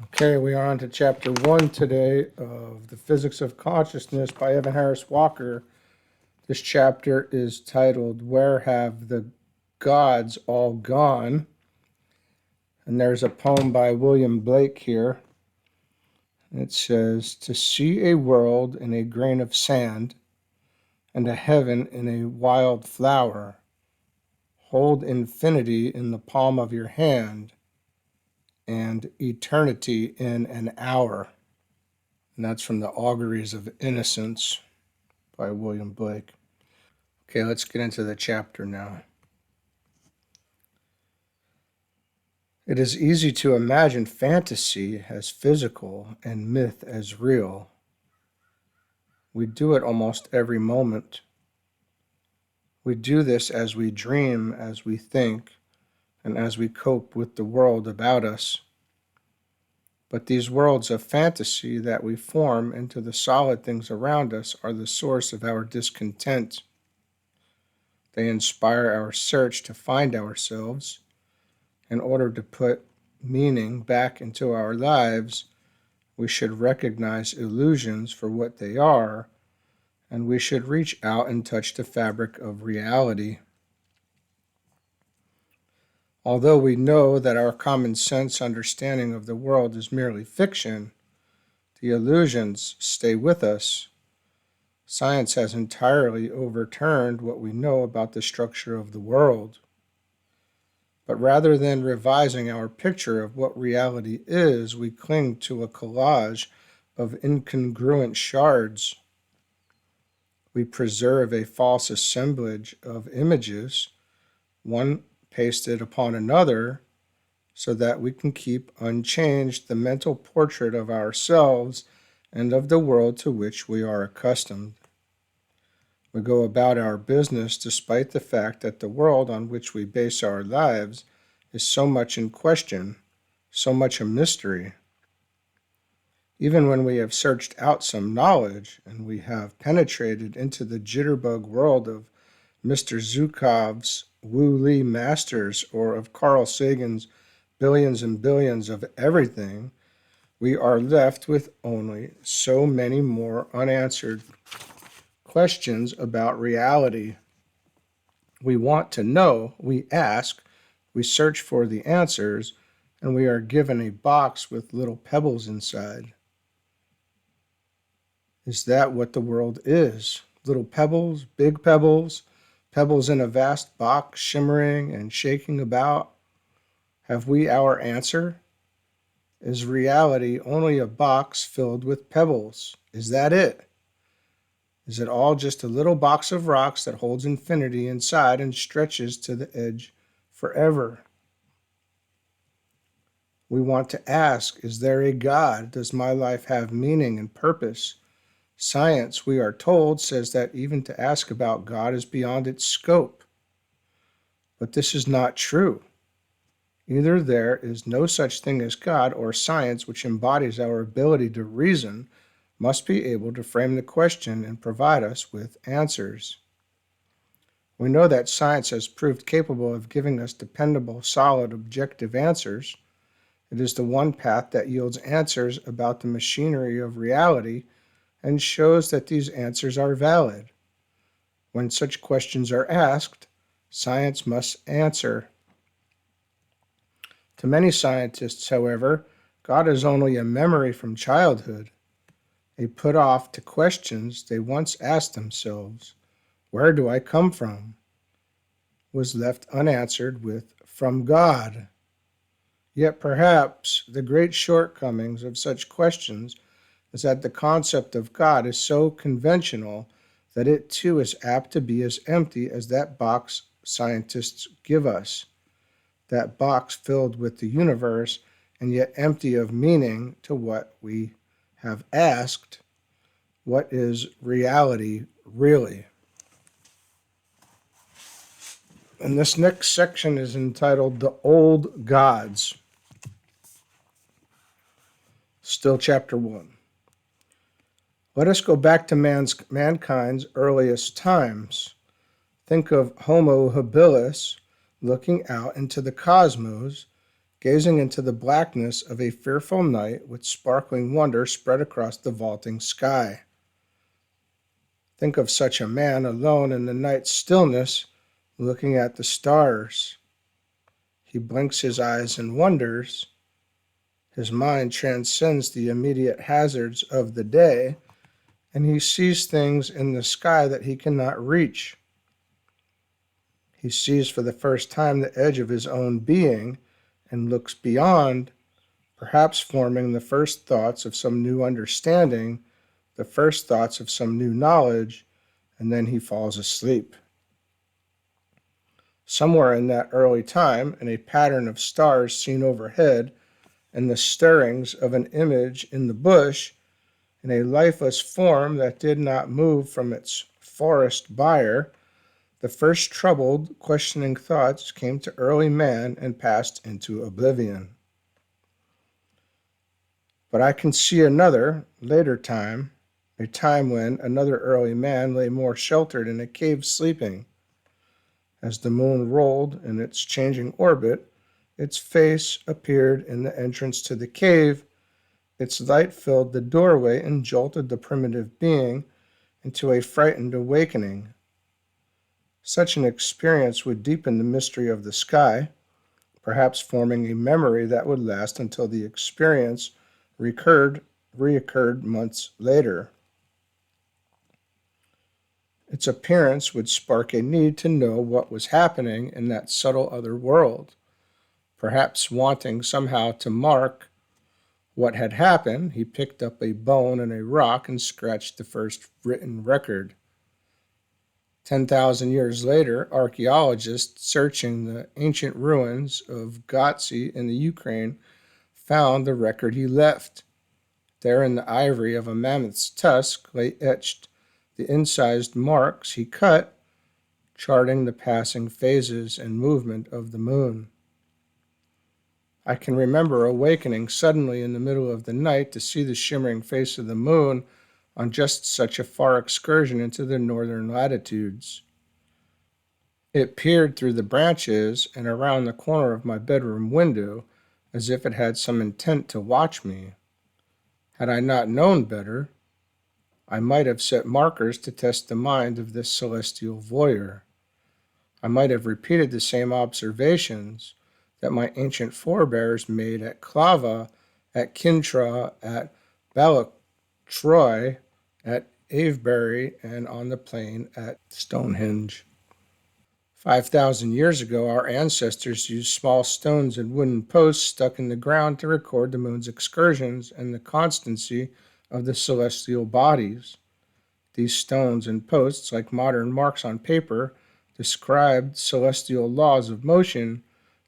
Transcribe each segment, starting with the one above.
Okay, we are on to chapter 1 today of The Physics of Consciousness by Evan Harris Walker. This chapter is titled, Where Have the Gods All Gone? And there's a poem by William Blake here. It says, To see a world in a grain of sand and a heaven in a wild flower, hold infinity in the palm of your hand and eternity in an hour. And that's from the Auguries of Innocence by William Blake. Okay, let's get into the chapter now. It is easy to imagine fantasy as physical and myth as real. We do it almost every moment. We do this as we dream, as we think, and as we cope with the world about us. But these worlds of fantasy that we form into the solid things around us are the source of our discontent. They inspire our search to find ourselves. In order to put meaning back into our lives, we should recognize illusions for what they are, and we should reach out and touch the fabric of reality. Although we know that our common sense understanding of the world is merely fiction, the illusions stay with us. Science has entirely overturned what we know about the structure of the world. But rather than revising our picture of what reality is, we cling to a collage of incongruent shards. We preserve a false assemblage of images, one pasted upon another, so that we can keep unchanged the mental portrait of ourselves and of the world to which we are accustomed. We go about our business despite the fact that the world on which we base our lives is so much in question, so much a mystery. Even when we have searched out some knowledge and we have penetrated into the jitterbug world of Mr. Zhukov's Wu Li Masters or of Carl Sagan's billions and billions of everything, we are left with only so many more unanswered questions about reality. We want to know, we ask, we search for the answers, and we are given a box with little pebbles inside. Is that what the world is? Little pebbles, big pebbles, pebbles in a vast box shimmering and shaking about? Have we our answer? Is reality only a box filled with pebbles? Is that it? Is it all just a little box of rocks that holds infinity inside and stretches to the edge forever? We want to ask, is there a God? Does my life have meaning and purpose? Science, we are told, says that even to ask about God is beyond its scope. But this is not true. Either there is no such thing as God, or science, which embodies our ability to reason, must be able to frame the question and provide us with answers. We know that science has proved capable of giving us dependable, solid, objective answers. It is the one path that yields answers about the machinery of reality and shows that these answers are valid. When such questions are asked, science must answer. To many scientists, however, God is only a memory from childhood, a put-off to questions they once asked themselves. Where do I come from? Was left unanswered with, from God. Yet perhaps the great shortcomings of such questions is that the concept of God is so conventional that it too is apt to be as empty as that box scientists give us, that box filled with the universe and yet empty of meaning to what we have asked. What is reality really? And this next section is entitled The Old Gods. Still chapter 1. Let us go back to mankind's earliest times. Think of Homo habilis looking out into the cosmos, gazing into the blackness of a fearful night with sparkling wonder spread across the vaulting sky. Think of such a man alone in the night stillness, looking at the stars. He blinks his eyes and wonders. His mind transcends the immediate hazards of the day, and he sees things in the sky that he cannot reach. He sees for the first time the edge of his own being and looks beyond, perhaps forming the first thoughts of some new understanding, the first thoughts of some new knowledge, and then he falls asleep. Somewhere in that early time, in a pattern of stars seen overhead, and the stirrings of an image in the bush, in a lifeless form that did not move from its forest byre, the first troubled, questioning thoughts came to early man and passed into oblivion. But I can see another, later time, a time when another early man lay more sheltered in a cave sleeping. As the moon rolled in its changing orbit, its face appeared in the entrance to the cave. Its light filled the doorway and jolted the primitive being into a frightened awakening. Such an experience would deepen the mystery of the sky, perhaps forming a memory that would last until the experience reoccurred months later. Its appearance would spark a need to know what was happening in that subtle other world. Perhaps wanting somehow to mark what had happened, he picked up a bone and a rock and scratched the first written record. 10,000 years later, archaeologists searching the ancient ruins of Gazi in the Ukraine found the record he left. There in the ivory of a mammoth's tusk lay etched the incised marks he cut, charting the passing phases and movement of the moon. I can remember awakening suddenly in the middle of the night to see the shimmering face of the moon on just such a far excursion into the northern latitudes. It peered through the branches and around the corner of my bedroom window as if it had some intent to watch me. Had I not known better, I might have set markers to test the mind of this celestial voyeur. I might have repeated the same observations that my ancient forebears made at Clava, at Kintra, at Ballochtroy, at Avebury, and on the plain at Stonehenge. 5,000 years ago, our ancestors used small stones and wooden posts stuck in the ground to record the moon's excursions and the constancy of the celestial bodies. These stones and posts, like modern marks on paper, described celestial laws of motion,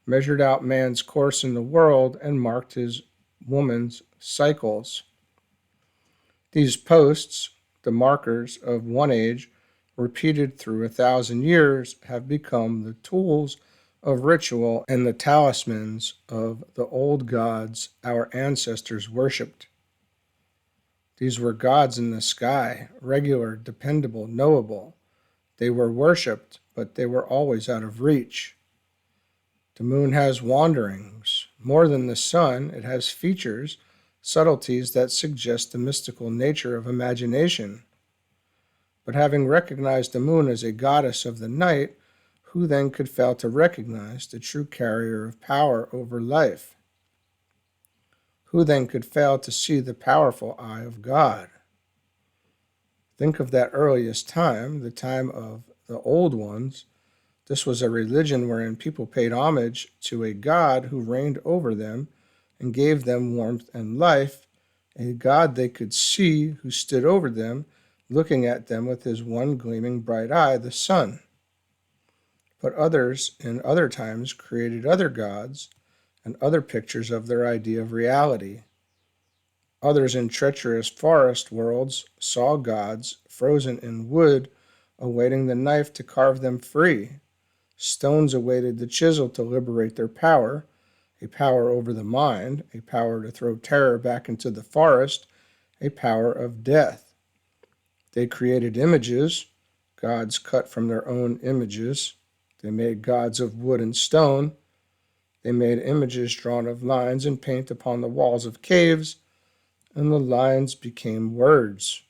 measured out man's course in the world, and marked his woman's cycles. These posts, the markers of one age, repeated through 1,000 years, have become the tools of ritual and the talismans of the old gods our ancestors worshipped. These were gods in the sky, regular, dependable, knowable. They were worshipped, but they were always out of reach. The moon has wanderings. More than the sun, it has features, subtleties that suggest the mystical nature of imagination. But having recognized the moon as a goddess of the night, who then could fail to recognize the true carrier of power over life? Who then could fail to see the powerful eye of God? Think of that earliest time, the time of the old ones. This was a religion wherein people paid homage to a God who reigned over them and gave them warmth and life, a God they could see who stood over them, looking at them with his one gleaming bright eye, the sun. But others in other times created other gods and other pictures of their idea of reality. Others in treacherous forest worlds saw gods frozen in wood, awaiting the knife to carve them free. Stones awaited the chisel to liberate their power, a power over the mind, a power to throw terror back into the forest, a power of death. They created images, gods cut from their own images. They made gods of wood and stone. They made images drawn of lines and paint upon the walls of caves, and the lines became words.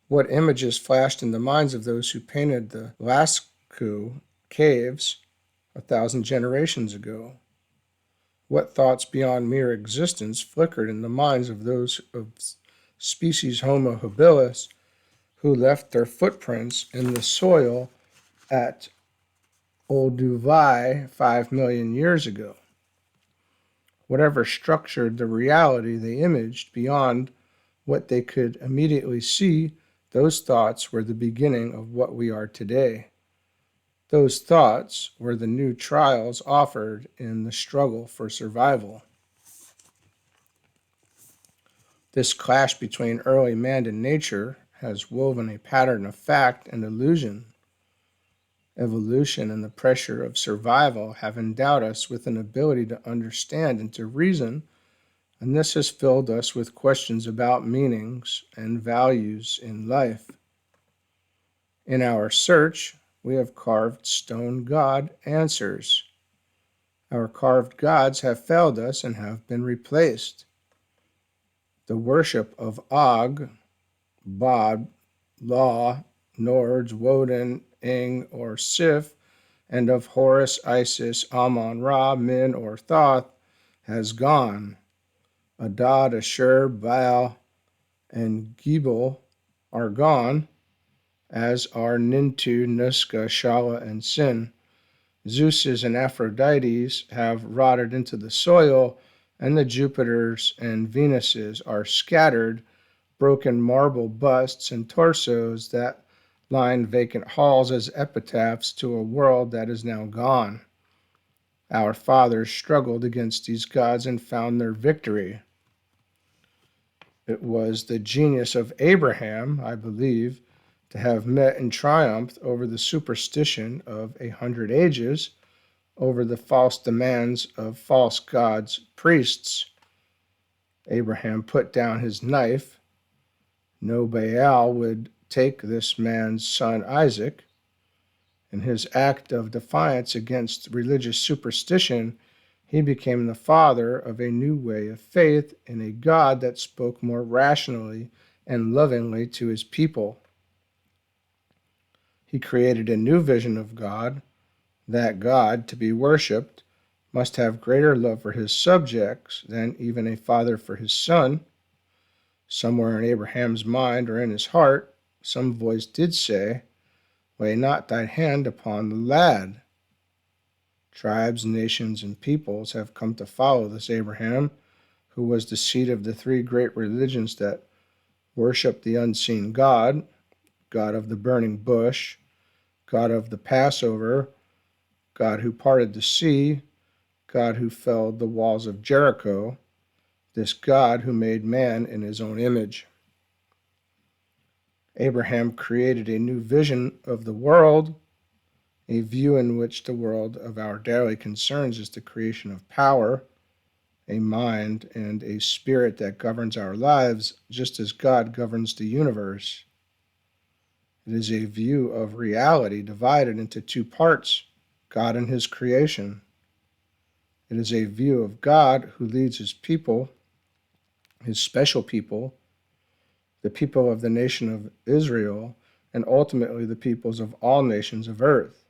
What images flashed in the minds of those who painted the Lascaux caves 1,000 generations ago? What thoughts beyond mere existence flickered in the minds of those of species Homo habilis who left their footprints in the soil at Olduvai 5 million years ago? Whatever structured the reality they imaged beyond what they could immediately see, those thoughts were the beginning of what we are today. Those thoughts were the new trials offered in the struggle for survival. This clash between early man and nature has woven a pattern of fact and illusion. Evolution and the pressure of survival have endowed us with an ability to understand and to reason, and this has filled us with questions about meanings and values in life. In our search, we have carved stone god answers. Our carved gods have failed us and have been replaced. The worship of Og, Bod, Law, Nords, Woden, Ing, or Sif, and of Horus, Isis, Amon, Ra, Min, or Thoth has gone. Adad, Ashur, Baal, and Gebel are gone, as are Nintu, Nuska, Shala, and Sin. Zeus's and Aphrodites have rotted into the soil, and the Jupiters and Venuses are scattered, broken marble busts and torsos that line vacant halls as epitaphs to a world that is now gone. Our fathers struggled against these gods and found their victory. It was the genius of Abraham, I believe, to have met and triumphed over the superstition of 100 ages, over the false demands of false gods' priests. Abraham put down his knife. No Baal would take this man's son Isaac. In his act of defiance against religious superstition, he became the father of a new way of faith in a God that spoke more rationally and lovingly to his people. He created a new vision of God. That God, to be worshipped, must have greater love for his subjects than even a father for his son. Somewhere in Abraham's mind or in his heart, some voice did say, "Lay not thy hand upon the lad." Tribes, nations, and peoples have come to follow this Abraham, who was the seed of the three great religions that worship the unseen God, God of the burning bush, God of the Passover, God who parted the sea, God who felled the walls of Jericho, this God who made man in his own image. Abraham created a new vision of the world, a view in which the world of our daily concerns is the creation of power, a mind, and a spirit that governs our lives just as God governs the universe. It is a view of reality divided into two parts, God and his creation. It is a view of God who leads his people, his special people, the people of the nation of Israel, and ultimately the peoples of all nations of earth.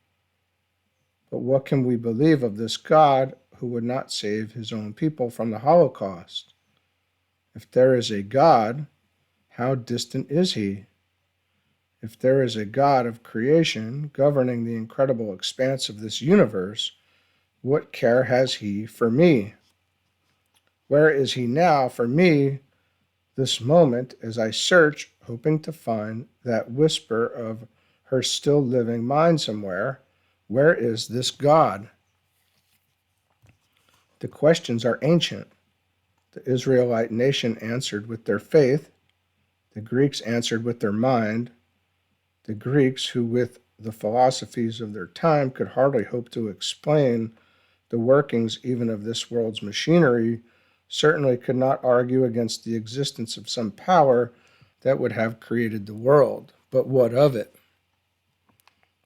But what can we believe of this God who would not save his own people from the Holocaust? If there is a God, how distant is he? If there is a God of creation governing the incredible expanse of this universe, what care has he for me? Where is he now for me this moment as I search, hoping to find that whisper of her still living mind somewhere? Where is this God? The questions are ancient. The Israelite nation answered with their faith. The Greeks answered with their mind. The Greeks, who with the philosophies of their time could hardly hope to explain the workings even of this world's machinery, certainly could not argue against the existence of some power that would have created the world. But what of it?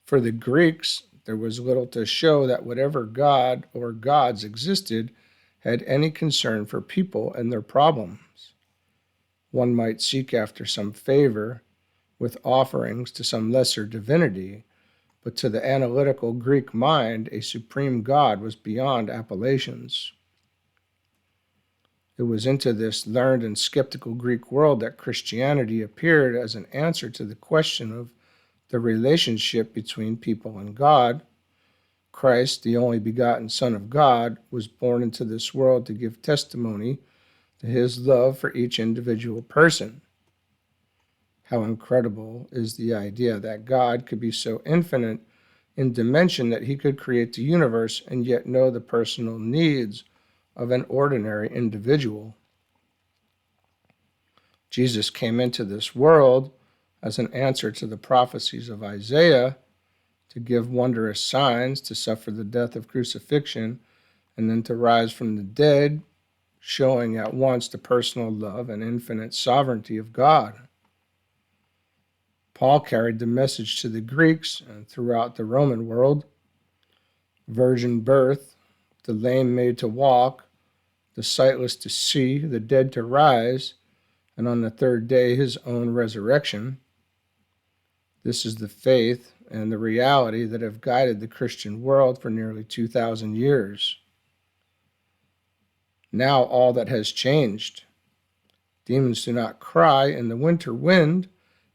For the Greeks, there was little to show that whatever god or gods existed had any concern for people and their problems. One might seek after some favor with offerings to some lesser divinity, but to the analytical Greek mind, a supreme god was beyond appellations. It was into this learned and skeptical Greek world that Christianity appeared as an answer to the question of the relationship between people and God. Christ, the only begotten Son of God, was born into this world to give testimony to his love for each individual person. How incredible is the idea that God could be so infinite in dimension that he could create the universe and yet know the personal needs of an ordinary individual. Jesus came into this world as an answer to the prophecies of Isaiah, to give wondrous signs, to suffer the death of crucifixion, and then to rise from the dead, showing at once the personal love and infinite sovereignty of God. Paul carried the message to the Greeks and throughout the Roman world. Virgin birth, the lame made to walk, the sightless to see, the dead to rise, and on the third day his own resurrection. This is the faith and the reality that have guided the Christian world for nearly 2,000 years. Now all that has changed. Demons do not cry in the winter wind.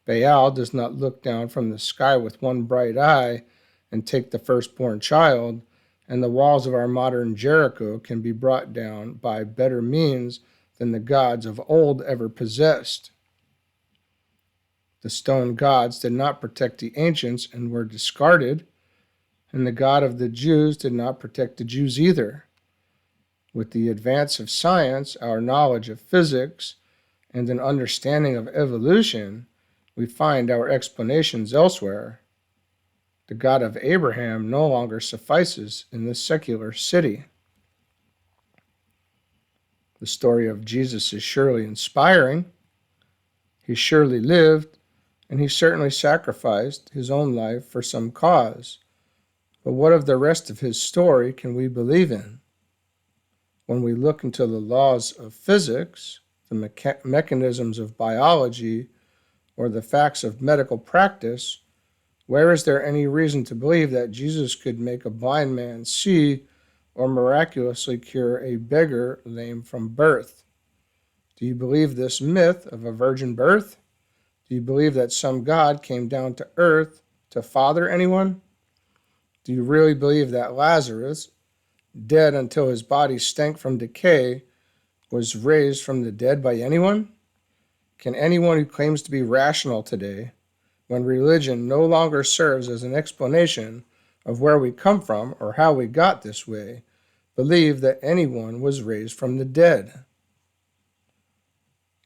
Baal does not look down from the sky with one bright eye and take the firstborn child, and the walls of our modern Jericho can be brought down by better means than the gods of old ever possessed. The stone gods did not protect the ancients and were discarded, and the God of the Jews did not protect the Jews either. With the advance of science, our knowledge of physics, and an understanding of evolution, we find our explanations elsewhere. The God of Abraham no longer suffices in this secular city. The story of Jesus is surely inspiring. He surely lived, and he certainly sacrificed his own life for some cause. But what of the rest of his story can we believe in? When we look into the laws of physics, the mechanisms of biology, or the facts of medical practice, where is there any reason to believe that Jesus could make a blind man see or miraculously cure a beggar lame from birth? Do you believe this myth of a virgin birth? Do you believe that some God came down to earth to father anyone? Do you really believe that Lazarus, dead until his body stank from decay, was raised from the dead by anyone? Can anyone who claims to be rational today, when religion no longer serves as an explanation of where we come from or how we got this way, believe that anyone was raised from the dead?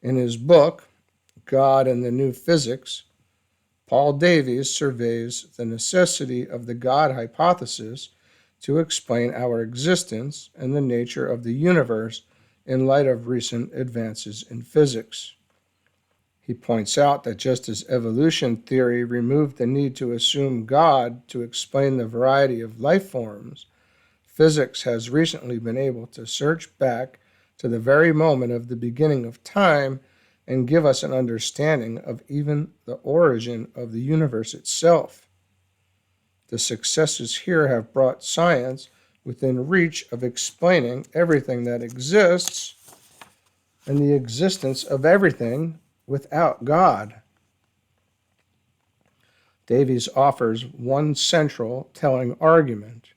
In his book, God and the New Physics, Paul Davies surveys the necessity of the God hypothesis to explain our existence and the nature of the universe in light of recent advances in physics. He points out that just as evolution theory removed the need to assume God to explain the variety of life forms, physics has recently been able to search back to the very moment of the beginning of time and give us an understanding of even the origin of the universe itself. The successes here have brought science within reach of explaining everything that exists and the existence of everything without God. Davies offers one central telling argument.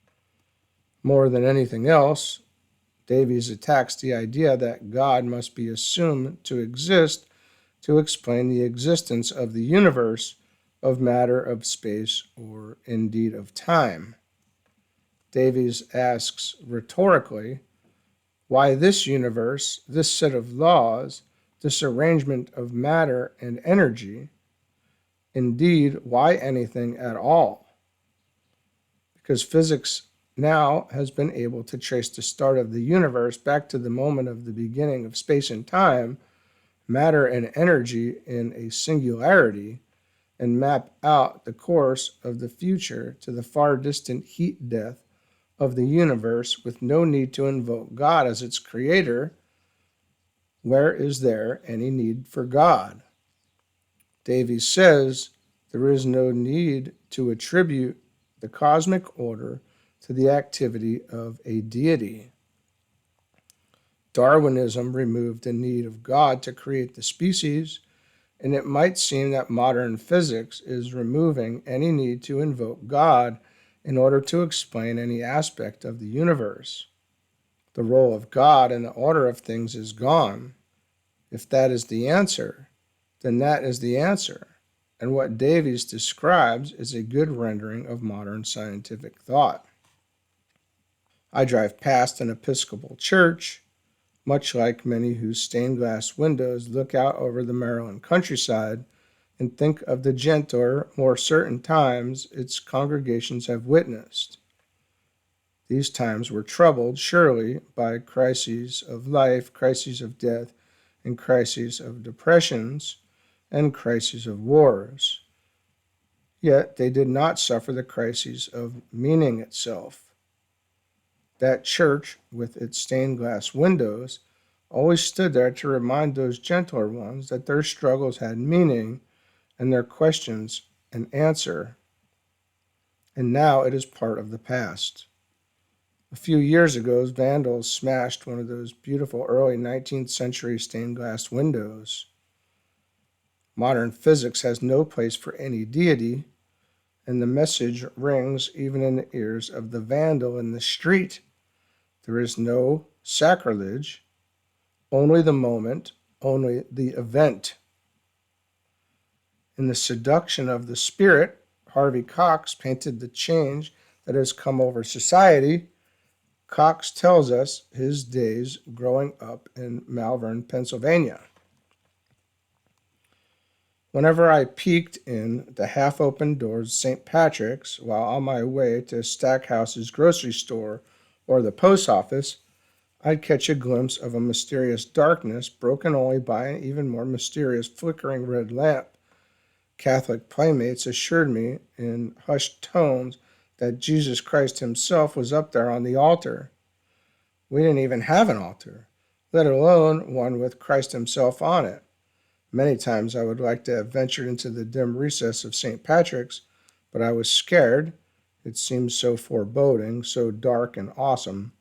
More than anything else, Davies attacks the idea that God must be assumed to exist to explain the existence of the universe, of matter, of space, or indeed of time. Davies asks rhetorically, why this universe, this set of laws, this arrangement of matter and energy? Indeed, why anything at all? Because physics now has been able to trace the start of the universe back to the moment of the beginning of space and time, matter and energy in a singularity, and map out the course of the future to the far distant heat death of the universe with no need to invoke God as its creator, where is there any need for God? Davies says there is no need to attribute the cosmic order to the activity of a deity. Darwinism removed the need of God to create the species, and it might seem that modern physics is removing any need to invoke God in order to explain any aspect of the universe. The role of God in the order of things is gone. If that is the answer, then that is the answer. And what Davies describes is a good rendering of modern scientific thought. I drive past an Episcopal church, much like many whose stained glass windows look out over the Maryland countryside, and think of the gentler, more certain times its congregations have witnessed. These times were troubled, surely, by crises of life, crises of death, and crises of depressions, and crises of wars. Yet they did not suffer the crises of meaning itself. That church, with its stained glass windows, always stood there to remind those gentler ones that their struggles had meaning and their questions an answer. And now it is part of the past. A few years ago, vandals smashed one of those beautiful early 19th century stained glass windows. Modern physics has no place for any deity, and the message rings even in the ears of the vandal in the street. There is no sacrilege, only the moment, only the event. In The Seduction of the Spirit, Harvey Cox painted the change that has come over society. Cox tells us his days growing up in Malvern, Pennsylvania. Whenever I peeked in the half-open doors of St. Patrick's while on my way to Stackhouse's grocery store or the post office, I'd catch a glimpse of a mysterious darkness broken only by an even more mysterious flickering red lamp. Catholic playmates assured me in hushed tones that Jesus Christ himself was up there on the altar. We didn't even have an altar, let alone one with Christ himself on it. Many times I would like to have ventured into the dim recess of St. Patrick's, but I was scared. It seemed so foreboding, so dark and awesome.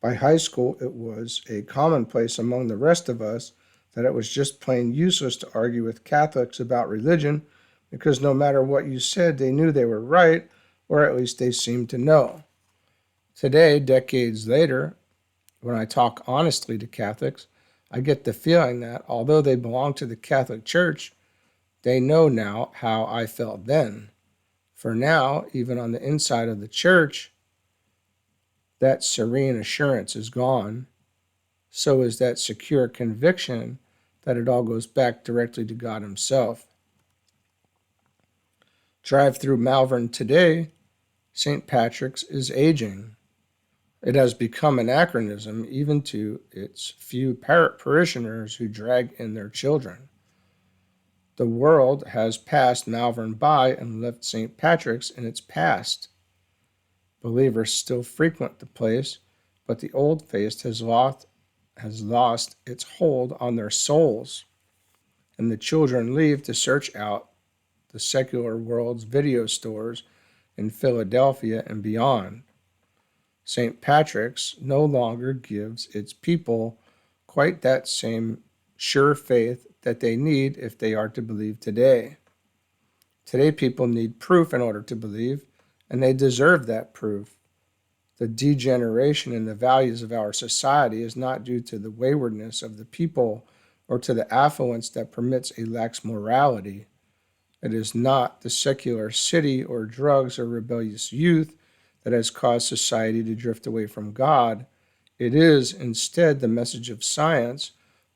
By high school, it was a commonplace among the rest of us that it was just plain useless to argue with Catholics about religion, because no matter what you said, they knew they were right, or at least they seemed to know. Today, decades later, when I talk honestly to Catholics, I get the feeling that although they belong to the Catholic Church, they know now how I felt then. For now, even on the inside of the church, that serene assurance is gone. So is that secure conviction that it all goes back directly to God himself. Drive through Malvern today, St. Patrick's is aging. It has become an anachronism even to its few parishioners who drag in their children. The world has passed Malvern by and left St. Patrick's in its past. Believers still frequent the place, but the old faith has lost its hold on their souls, and the children leave to search out the secular world's video stores in Philadelphia and beyond. St. Patrick's no longer gives its people quite that same sure faith that they need if they are to believe today. Today, people need proof in order to believe, and they deserve that proof. The degeneration in the values of our society is not due to the waywardness of the people or to the affluence that permits a lax morality. It is not the secular city or drugs or rebellious youth that has caused society to drift away from God. It is instead the message of science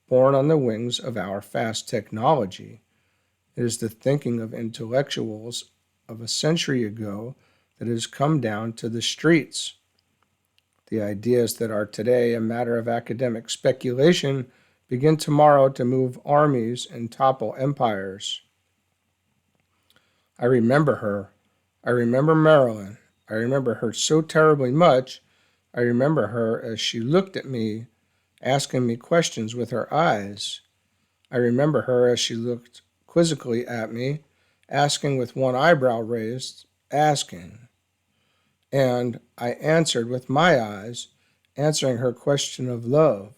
born on the wings of our fast technology. It is the thinking of intellectuals of a century ago that has come down to the streets. The ideas that are today a matter of academic speculation begin tomorrow to move armies and topple empires. I remember her. I remember Marilyn. I remember her so terribly much. I remember her as she looked at me, asking me questions with her eyes. I remember her as she looked quizzically at me, asking with one eyebrow raised, asking. And I answered with my eyes, answering her question of love.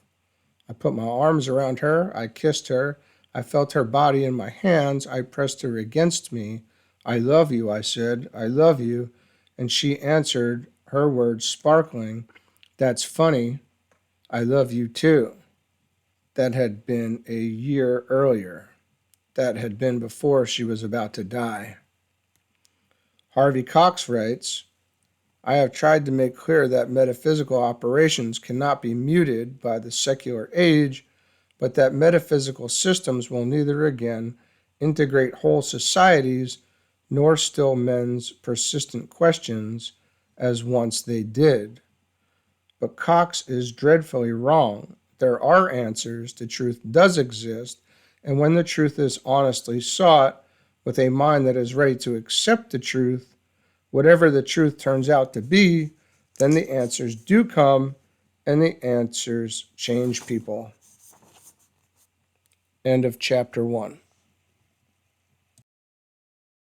I put my arms around her. I kissed her. I felt her body in my hands. I pressed her against me. I love you, I said. I love you. And she answered, her words sparkling, that's funny. I love you too. That had been a year earlier. That had been before she was about to die. Harvey Cox writes, I have tried to make clear that metaphysical operations cannot be muted by the secular age, but that metaphysical systems will neither again integrate whole societies nor still men's persistent questions as once they did. But Cox is dreadfully wrong. There are answers, the truth does exist, and when the truth is honestly sought with a mind that is ready to accept the truth, whatever the truth turns out to be, then the answers do come, and the answers change people. End of chapter 1.